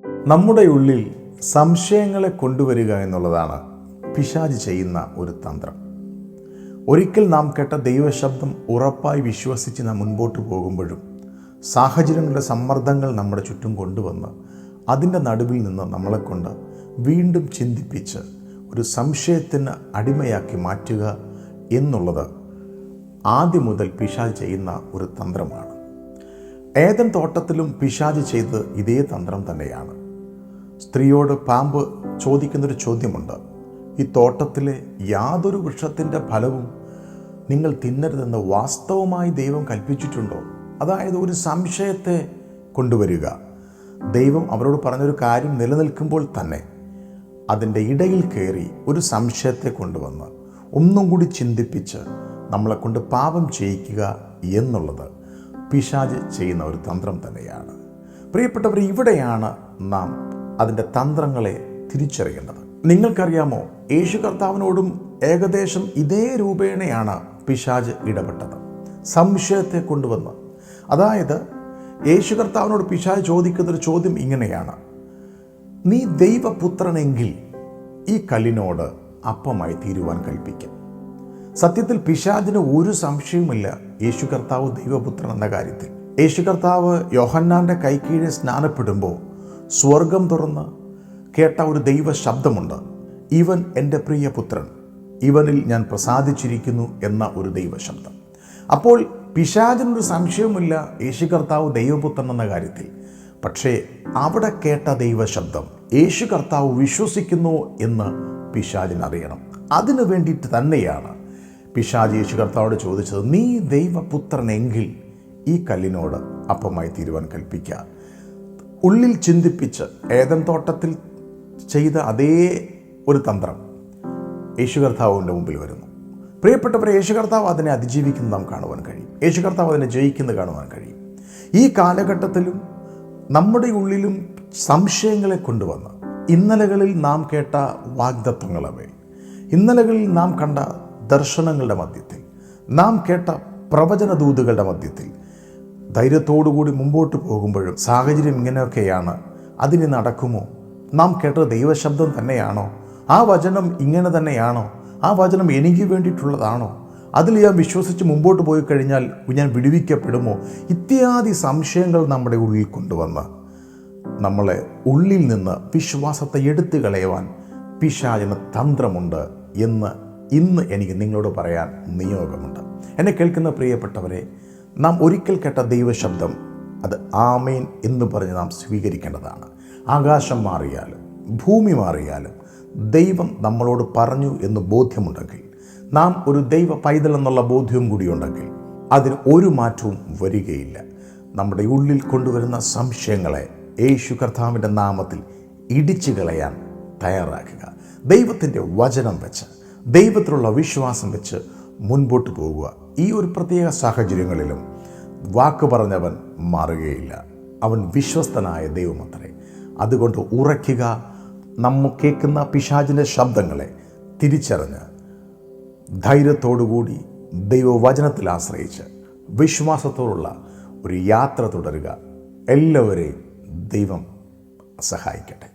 നമ്മുടെ ഉള്ളിൽ സംശയങ്ങളെ കൊണ്ടുവരിക എന്നുള്ളതാണ് പിശാച് ചെയ്യുന്ന ഒരു തന്ത്രം. ഒരിക്കൽ നാം കേട്ട ദൈവശബ്ദം ഉറപ്പായി വിശ്വസിച്ച് നാം മുൻപോട്ട് പോകുമ്പോഴും സാഹചര്യങ്ങളുടെ സമ്മർദ്ദങ്ങൾ നമ്മുടെ ചുറ്റും കൊണ്ടുവന്ന് അതിൻ്റെ നടുവിൽ നിന്ന് നമ്മളെക്കൊണ്ട് വീണ്ടും ചിന്തിപ്പിച്ച് ഒരു സംശയത്തിന് അടിമയാക്കി മാറ്റുക എന്നുള്ളത് ആദ്യം മുതൽ പിശാച് ചെയ്യുന്ന ഒരു തന്ത്രമാണ്. ഏദൻ തോട്ടത്തിലും പിശാച് ചെയ്ത് ഇതേ തന്ത്രം തന്നെയാണ്. സ്ത്രീയോട് പാമ്പ് ചോദിക്കുന്നൊരു ചോദ്യമുണ്ട്, ഈ തോട്ടത്തിലെ യാതൊരു വൃക്ഷത്തിൻ്റെ ഫലവും നിങ്ങൾ തിന്നരുതെന്ന് വാസ്തവമായി ദൈവം കൽപ്പിച്ചിട്ടുണ്ടോ? അതായത് ഒരു സംശയത്തെ കൊണ്ടുവരിക. ദൈവം അവരോട് പറഞ്ഞൊരു കാര്യം നിലനിൽക്കുമ്പോൾ തന്നെ അതിൻ്റെ ഇടയിൽ കയറി ഒരു സംശയത്തെ കൊണ്ടുവന്ന് ഒന്നും കൂടി ചിന്തിപ്പിച്ച് നമ്മളെ കൊണ്ട് പാപം ചെയ്യിക്കുക എന്നുള്ളത് പിശാച് ചെയ്യുന്ന ഒരു തന്ത്രം തന്നെയാണ്. പ്രിയപ്പെട്ടവർ, ഇവിടെയാണ് നാം അതിൻ്റെ തന്ത്രങ്ങളെ തിരിച്ചറിയേണ്ടത്. നിങ്ങൾക്കറിയാമോ, യേശു കർത്താവിനോടും ഏകദേശം ഇതേ രൂപേണയാണ് പിശാച് ഇടപെട്ടത്. സംശയത്തെ കൊണ്ടുവന്ന്, അതായത് യേശു കർത്താവിനോട് പിശാച് ചോദിക്കുന്നൊരു ചോദ്യം ഇങ്ങനെയാണ്, നീ ദൈവപുത്രനെങ്കിൽ ഈ കല്ലിനോട് അപ്പമായി തീരുവാൻ കൽപ്പിക്കും. സത്യത്തിൽ പിശാചിന് ഒരു സംശയവുമില്ല യേശു കർത്താവ് ദൈവപുത്രൻ എന്ന കാര്യത്തിൽ. യേശു കർത്താവ് യോഹന്നാൻ്റെ കൈക്കീഴെ സ്നാനപ്പെടുമ്പോൾ സ്വർഗം തുറന്ന് കേട്ട ഒരു ദൈവ ശബ്ദമുണ്ട്, ഇവൻ എൻ്റെ പ്രിയപുത്രൻ, ഇവനിൽ ഞാൻ പ്രസാദിച്ചിരിക്കുന്നു എന്ന ഒരു ദൈവശബ്ദം. അപ്പോൾ പിശാചിനൊരു സംശയവുമില്ല യേശു കർത്താവ് ദൈവപുത്രൻ എന്ന കാര്യത്തിൽ. പക്ഷേ അവിടെ കേട്ട ദൈവശബ്ദം യേശു കർത്താവ് വിശ്വസിക്കുന്നു എന്ന് പിശാചിനറിയണം. അതിനു വേണ്ടിയിട്ട് തന്നെയാണ് പിശാച് യേശു കർത്താവോട് ചോദിച്ചത്, നീ ദൈവപുത്രനെങ്കിൽ ഈ കല്ലിനോട് അപ്പമായി തീരുവാൻ കൽപ്പിക്കുക. ഉള്ളിൽ ചിന്തിപ്പിച്ച് ഏദൻ തോട്ടത്തിൽ ചെയ്ത അതേ ഒരു തന്ത്രം യേശു കർത്താവിൻ്റെ മുമ്പിൽ വരുന്നു. പ്രിയപ്പെട്ടവരെ, യേശു കർത്താവ് അതിനെ അതിജീവിക്കുന്നത് നാം കാണുവാൻ കഴിയും. യേശു കർത്താവ് അതിനെ ജയിക്കുന്നത് കാണുവാൻ കഴിയും. ഈ കാലഘട്ടത്തിലും നമ്മുടെ ഉള്ളിലും സംശയങ്ങളെ കൊണ്ടുവന്ന് ഇന്നലകളിൽ നാം കേട്ട വാഗ്ദത്തങ്ങളവേ, ഇന്നലകളിൽ നാം കണ്ട ദർശനങ്ങളുടെ മധ്യത്തിൽ, നാം കേട്ട പ്രവചനദൂതുകളുടെ മധ്യത്തിൽ ധൈര്യത്തോടുകൂടി മുമ്പോട്ട് പോകുമ്പോഴും സാഹചര്യം ഇങ്ങനെയൊക്കെയാണ്, അതിന് നടക്കുമോ? നാം കേട്ട ദൈവശബ്ദം തന്നെയാണോ? ആ വചനം ഇങ്ങനെ തന്നെയാണോ? ആ വചനം എനിക്ക് വേണ്ടിയിട്ടുള്ളതാണോ? അതിൽ ഞാൻ വിശ്വസിച്ച് മുമ്പോട്ട് പോയി കഴിഞ്ഞാൽ ഞാൻ വിടുവിക്കപ്പെടുമോ? ഇത്യാദി സംശയങ്ങൾ നമ്മുടെ ഉള്ളിൽ കൊണ്ടുവന്ന് നമ്മളെ ഉള്ളിൽ നിന്ന് വിശ്വാസത്തെ എടുത്തു കളയുവാൻ പിശാചിന് തന്ത്രമുണ്ട് എന്ന് ഇന്ന് എനിക്ക് നിങ്ങളോട് പറയാൻ നിയോഗമുണ്ട്. എന്നെ കേൾക്കുന്ന പ്രിയപ്പെട്ടവരെ, നാം ഒരിക്കൽ കേട്ട ദൈവശബ്ദം അത് ആമേൻ എന്ന് പറഞ്ഞ് നാം സ്വീകരിക്കേണ്ടതാണ്. ആകാശം മാറിയാലും ഭൂമി മാറിയാലും ദൈവം നമ്മളോട് പറഞ്ഞു എന്ന് ബോധ്യമുണ്ടെങ്കിൽ, നാം ഒരു ദൈവ പൈതൽ എന്നുള്ള ബോധ്യവും കൂടിയുണ്ടെങ്കിൽ അതിന് ഒരു മാറ്റവും വരികയില്ല. നമ്മുടെ ഉള്ളിൽ കൊണ്ടുവരുന്ന സംശയങ്ങളെ യേശു കർത്താവിൻ്റെ നാമത്തിൽ ഇടിച്ചു കളയാൻ തയ്യാറാക്കുക. ദൈവത്തിൻ്റെ വചനം വെച്ച്, ദൈവത്തിലുള്ള വിശ്വാസം വെച്ച് മുൻപോട്ട് പോകുക. ഈ ഒരു പ്രത്യേക സാഹചര്യങ്ങളിലും വാക്ക് പറഞ്ഞവൻ മാറുകയില്ല. അവൻ വിശ്വസ്തനായ ദൈവമത്രേ. അതുകൊണ്ട് ഉറയ്ക്കുക. നമ്മ കേൾക്കുന്ന പിശാചിൻ്റെ ശബ്ദങ്ങളെ തിരിച്ചറിഞ്ഞ് ധൈര്യത്തോടുകൂടി ദൈവവചനത്തിൽ ആശ്രയിച്ച് വിശ്വാസത്തോടുള്ള ഒരു യാത്ര തുടരുക. എല്ലാവരെയും ദൈവം സഹായിക്കട്ടെ.